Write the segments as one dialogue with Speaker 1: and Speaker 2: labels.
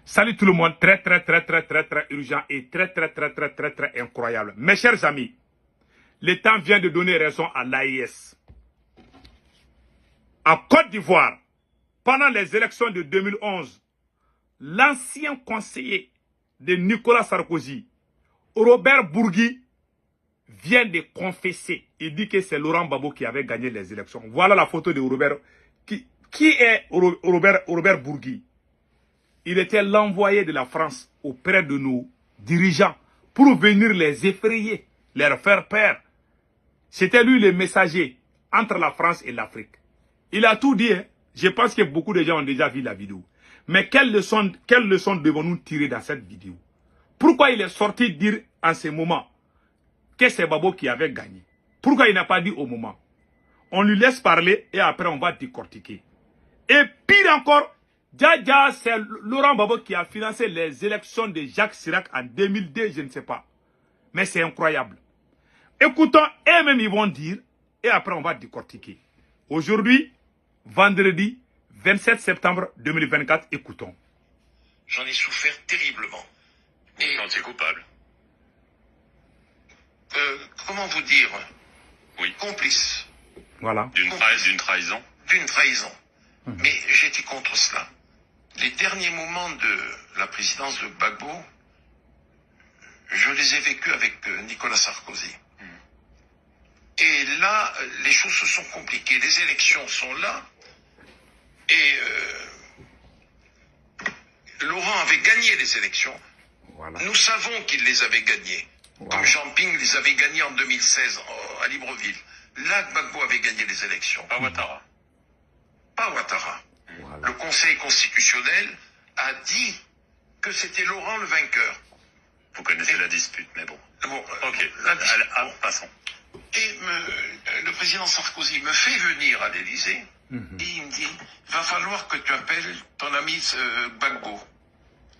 Speaker 1: Salut tout le monde, très urgent et très incroyable. Mes chers amis, le temps vient de donner raison à l'AIS. En Côte d'Ivoire, pendant les élections de 2011, l'ancien conseiller de Nicolas Sarkozy, Robert Bourgui, vient de confesser. Il dit que c'est Laurent Gbagbo qui avait gagné les élections. Voilà la photo de Robert. Qui est Robert Bourgui? Il était l'envoyé de la France auprès de nos dirigeants pour venir les effrayer, leur faire peur. C'était lui le messager entre la France et l'Afrique. Il a tout dit. Hein. Je pense que beaucoup de gens ont déjà vu la vidéo. Mais quelle leçon devons-nous tirer dans cette vidéo? Pourquoi il est sorti dire en ce moment que c'est Gbagbo qui avait gagné? Pourquoi il n'a pas dit au moment? On lui laisse parler et après on va décortiquer. Et pire encore, Dja, c'est Laurent Gbagbo qui a financé les élections de Jacques Chirac en 2002, je ne sais pas. Mais c'est incroyable. Écoutons, eux-mêmes ils vont dire, et après on va décortiquer. Aujourd'hui, vendredi 27 septembre 2024, écoutons.
Speaker 2: J'en ai souffert terriblement. Et
Speaker 3: quand tu es coupable.
Speaker 2: Comment vous dire?
Speaker 3: Oui.
Speaker 2: Complice.
Speaker 1: Voilà.
Speaker 3: D'une trahison.
Speaker 2: D'une trahison. Mais j'étais contre cela. Les derniers moments de la présidence de Gbagbo, je les ai vécus avec Nicolas Sarkozy. Et là, les choses se sont compliquées. Les élections sont là. Et Laurent avait gagné les élections.
Speaker 1: Voilà.
Speaker 2: Nous savons qu'il les avait gagnées.
Speaker 1: Voilà.
Speaker 2: Comme Jean Ping les avait gagnées en 2016 à Libreville. Là, Gbagbo avait gagné les élections.
Speaker 3: Pas Ouattara.
Speaker 2: Pas Ouattara.
Speaker 1: Voilà.
Speaker 2: Le Conseil constitutionnel a dit que c'était Laurent le vainqueur.
Speaker 3: Vous connaissez la dispute, mais bon.
Speaker 2: Bon,
Speaker 3: Ok,
Speaker 2: bon.
Speaker 3: passons.
Speaker 2: Et le président Sarkozy me fait venir à l'Élysée et il me dit, va falloir que tu appelles ton ami Gbagbo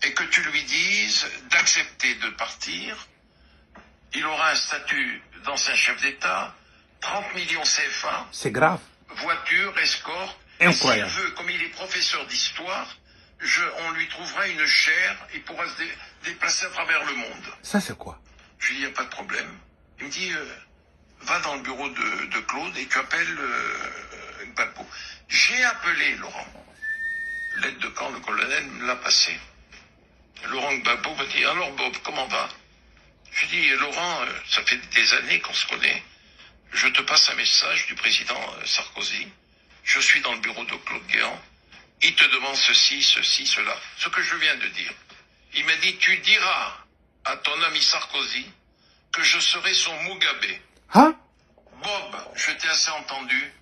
Speaker 2: et que tu lui dises d'accepter de partir. Il aura un statut d'ancien chef d'État, 30 millions CFA.
Speaker 1: C'est grave.
Speaker 2: Voiture, escorte.
Speaker 1: Incroyable.
Speaker 2: S'il veut, comme il est professeur d'histoire, on lui trouvera une chaire, il pourra se déplacer à travers le monde.
Speaker 1: Ça c'est quoi?
Speaker 2: Je lui dis, il n'y a pas de problème. Il me dit, va dans le bureau de Claude et tu appelles Gbagbo. J'ai appelé Laurent. L'aide de camp, le colonel me l'a passé. Laurent Gbagbo m'a dit, alors Bob, comment va? Je lui dis, Laurent, ça fait des années qu'on se connaît. Je te passe un message du président Sarkozy. Je suis dans le bureau de Claude Guéant. Il te demande ceci, cela. Ce que je viens de dire. Il m'a dit, tu diras à ton ami Sarkozy que je serai son Mugabe.
Speaker 1: Hein?
Speaker 2: Bob, je t'ai assez entendu.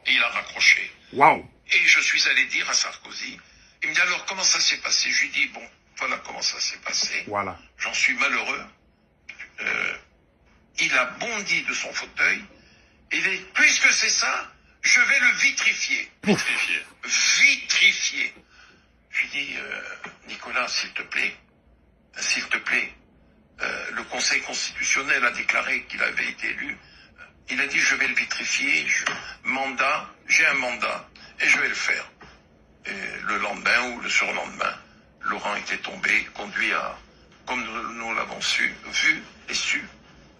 Speaker 2: Et il a raccroché.
Speaker 1: Waouh.
Speaker 2: Et je suis allé dire à Sarkozy. Il me dit, alors comment ça s'est passé? Je lui dis, bon, voilà comment ça s'est passé.
Speaker 1: Voilà.
Speaker 2: J'en suis malheureux. Il a bondi de son fauteuil. Puisque c'est ça, je vais le vitrifier.
Speaker 3: Vitrifié.
Speaker 2: Vitrifier. Je lui dis, Nicolas, s'il te plaît, le Conseil constitutionnel a déclaré qu'il avait été élu. Il a dit, je vais le vitrifier, j'ai un mandat, et je vais le faire. Et le lendemain ou le surlendemain, Laurent était tombé, conduit à, comme nous l'avons vu et su,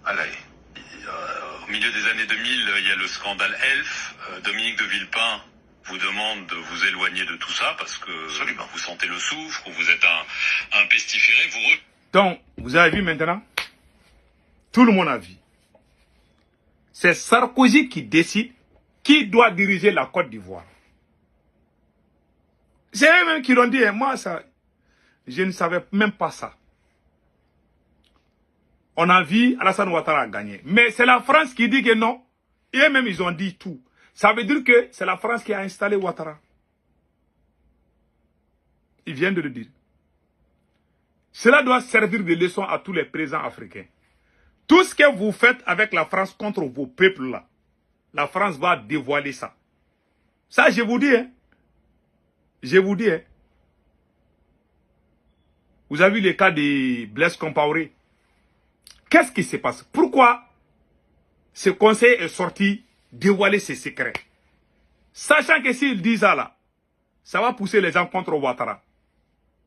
Speaker 2: à La Haye.
Speaker 3: Au milieu des années 2000, il y a le scandale Elf. Dominique de Villepin vous demande de vous éloigner de tout ça parce que
Speaker 2: Absolument.
Speaker 3: vous sentez le soufre ou vous êtes un pestiféré.
Speaker 1: Donc, vous avez vu maintenant? Tout le monde a vu. C'est Sarkozy qui décide qui doit diriger la Côte d'Ivoire. C'est eux-mêmes qui l'ont dit. Et moi, ça, je ne savais même pas ça. On a vu Alassane Ouattara gagner. Mais c'est la France qui dit que non. Et eux-mêmes, ils ont dit tout. Ça veut dire que c'est la France qui a installé Ouattara. Ils viennent de le dire. Cela doit servir de leçon à tous les présidents africains. Tout ce que vous faites avec la France contre vos peuples là, la France va dévoiler ça. Ça, je vous dis, hein. Je vous dis, hein. Vous avez vu le cas de Blaise Compaoré. Qu'est-ce qui se passe? Pourquoi ce conseil est sorti dévoiler ses secrets? Sachant que s'ils disent ça là, ça va pousser les gens contre Ouattara.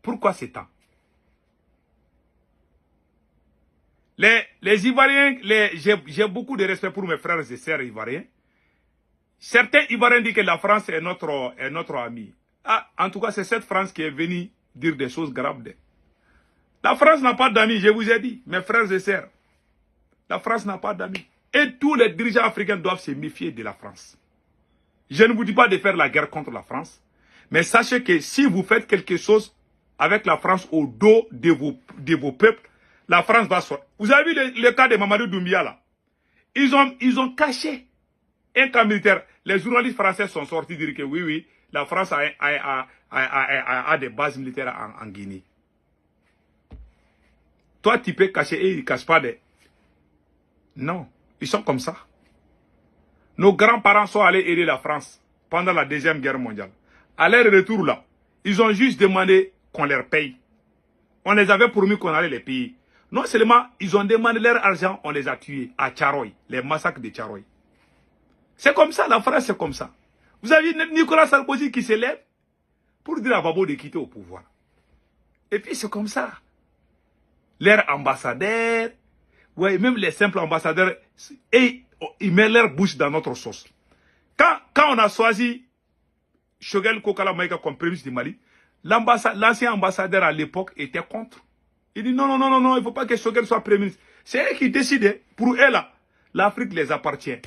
Speaker 1: Pourquoi c'est tant? Les Ivoiriens, j'ai beaucoup de respect pour mes frères et sœurs ivoiriens. Certains Ivoiriens disent que la France est notre ami. Ah, en tout cas, c'est cette France qui est venue dire des choses graves. La France n'a pas d'amis, je vous ai dit, mes frères et sœurs. La France n'a pas d'amis. Et tous les dirigeants africains doivent se méfier de la France. Je ne vous dis pas de faire la guerre contre la France. Mais sachez que si vous faites quelque chose avec la France au dos de vos peuples, la France va sortir. Vous avez vu le cas de Mamadou Doumbia là? Ils ont caché un camp militaire. Les journalistes français sont sortis dire que oui, la France a des bases militaires en Guinée. Toi, tu peux cacher et ils ne cachent pas des... Non, ils sont comme ça. Nos grands-parents sont allés aider la France pendant la Deuxième Guerre mondiale. À leur retour là, ils ont juste demandé qu'on leur paye. On les avait promis qu'on allait les payer. Non seulement, ils ont demandé leur argent, on les a tués à Tcharoy, les massacres de Tcharoy. C'est comme ça, la France c'est comme ça. Vous avez Nicolas Sarkozy qui se lève pour dire à Babo de quitter au pouvoir. Et puis c'est comme ça. Leurs ambassadeurs, ouais, même les simples ambassadeurs, et ils mettent leur bouche dans notre sauce. Quand on a choisi Choguel Kokala Maïga comme premier ministre du Mali, l'ancien ambassadeur à l'époque était contre. Il dit non, il ne faut pas que Choguel soit premier ministre. C'est eux qui décident. Pour eux là, l'Afrique les appartient.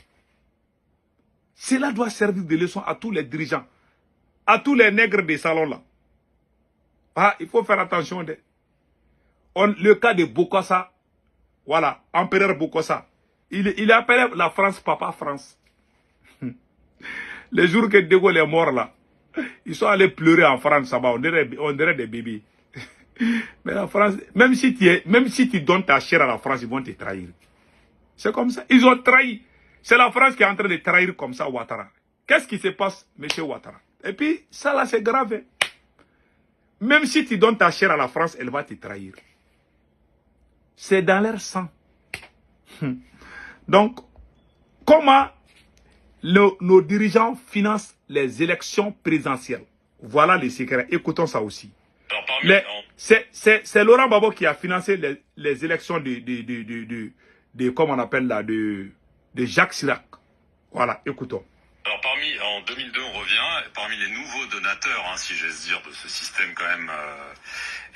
Speaker 1: Cela doit servir de leçon à tous les dirigeants, à tous les nègres des salons là. Ah, il faut faire attention. Le cas de Bokassa, voilà, empereur Bokassa, il appelait la France Papa France. Le jour que De Gaulle est mort là, ils sont allés pleurer en France, ça va, on dirait des bébés. Mais la France, même si tu donnes ta chair à la France, ils vont te trahir. C'est comme ça, ils ont trahi. C'est la France qui est en train de trahir comme ça Ouattara. Qu'est-ce qui se passe, monsieur Ouattara? Et puis, ça là, c'est grave. Même si tu donnes ta chair à la France, elle va te trahir. C'est dans leur sang. Donc, comment nos dirigeants financent les élections présidentielles? Voilà les secrets. Écoutons ça aussi. C'est Laurent Gbagbo qui a financé les élections comment on appelle là, de Jacques Chirac. Voilà, écoutons.
Speaker 3: Alors en 2002, on revient, parmi les nouveaux donateurs, hein, si j'ose dire, de ce système quand même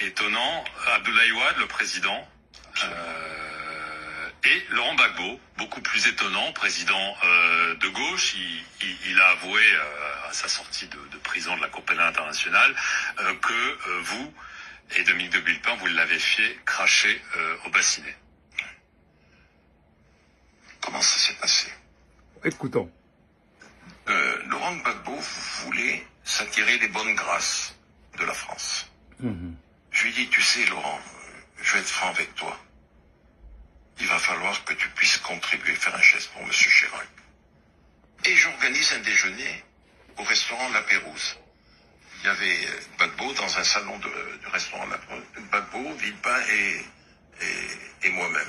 Speaker 3: étonnant, Abdoulaye Wade, le président, et Laurent Gbagbo, beaucoup plus étonnant, président de gauche, il a avoué à sa sortie de prison de la Cour pénale internationale que vous et Dominique de Villepin, vous l'avez fait cracher au bassinet.
Speaker 2: Comment ça s'est passé?
Speaker 1: Écoutons.
Speaker 2: Laurent Gbagbo voulait s'attirer les bonnes grâces de la France. Je lui dis, tu sais Laurent, je vais être franc avec toi. Il va falloir que tu puisses contribuer, faire un geste pour M. Chirac. Et j'organise un déjeuner au restaurant La Pérouse. Il y avait Gbagbo dans un salon du restaurant La Pérouse. Gbagbo, Villepin et moi-même.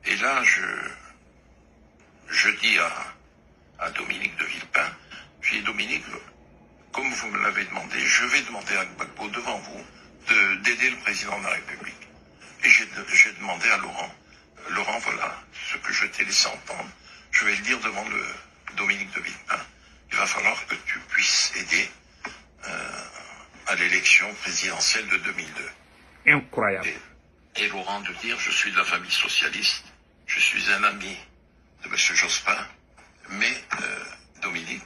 Speaker 2: Et là, je dis à Dominique de Villepin, je dis Dominique, comme vous me l'avez demandé, je vais demander à Gbagbo devant vous d'aider le président de la République. Et j'ai demandé à Laurent, voilà ce que je t'ai laissé entendre. Je vais le dire devant Dominique de Villepin. Il va falloir que tu puisses aider à l'élection présidentielle de 2002.
Speaker 1: Incroyable.
Speaker 2: Et Laurent de dire, je suis de la famille socialiste, je suis un ami de M. Jospin, mais Dominique,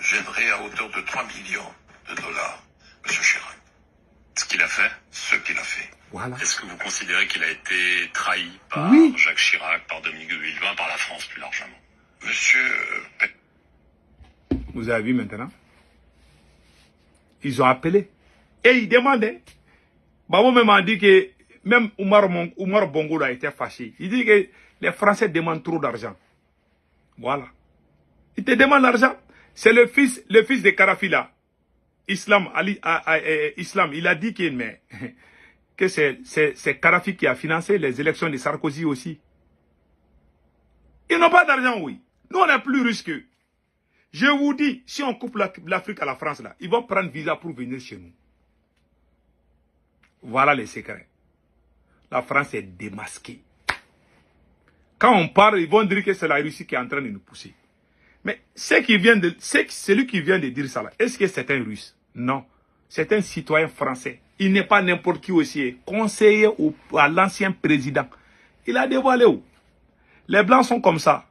Speaker 2: j'aiderai à hauteur de 3 millions de dollars M. Chirac.
Speaker 3: Ce qu'il a fait.
Speaker 2: Ce qu'il a fait.
Speaker 1: Voilà.
Speaker 3: Est-ce que vous considérez qu'il a été trahi par Jacques Chirac, par Dominique de Villepin, par la France plus largement?
Speaker 2: Monsieur...
Speaker 1: Vous avez vu maintenant? Ils ont appelé. Et ils demandaient. Babo même a dit que même Oumar Bongo a été fâché. Il dit que les Français demandent trop d'argent. Voilà. Ils te demandent l'argent. C'est le fils de Kadhafi là. Islam, il a dit que c'est Kadhafi qui a financé les élections de Sarkozy aussi. Ils n'ont pas d'argent, oui. Nous, on est plus riches qu'eux. Je vous dis, si on coupe l'Afrique à la France, là, ils vont prendre visa pour venir chez nous. Voilà les secrets. La France est démasquée. Quand on parle, ils vont dire que c'est la Russie qui est en train de nous pousser. Mais celui qui vient de dire ça là, est-ce que c'est un Russe? Non. C'est un citoyen français. Il n'est pas n'importe qui aussi. Conseiller à l'ancien président. Il a dévoilé où? Les Blancs sont comme ça.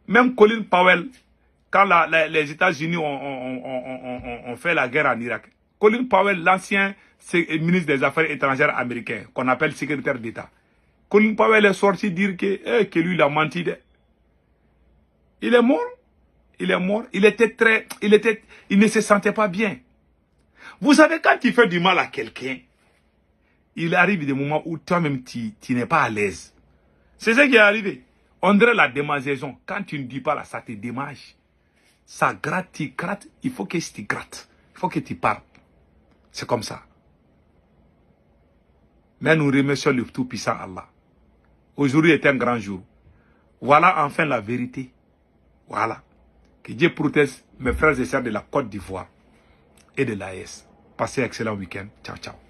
Speaker 1: Même Colin Powell, quand les États-Unis ont fait la guerre en Irak, Colin Powell, l'ancien ministre des Affaires étrangères américain, qu'on appelle secrétaire d'État, Colin Powell est sorti dire que lui, il a menti. Il est mort. Il est mort. Il ne se sentait pas bien. Vous savez, quand tu fais du mal à quelqu'un, il arrive des moments où toi-même, tu n'es pas à l'aise. C'est ce qui est arrivé. On dirait la démangeaison. Quand tu ne dis pas là, ça te démange. Ça gratte, tu grattes. Il faut que tu grattes. Il faut que tu parles. C'est comme ça. Mais nous remercions le Tout-Puissant Allah. Aujourd'hui est un grand jour. Voilà enfin la vérité. Voilà. Que Dieu protège mes frères et sœurs de la Côte d'Ivoire et de l'AES. Passez un excellent week-end. Ciao, ciao.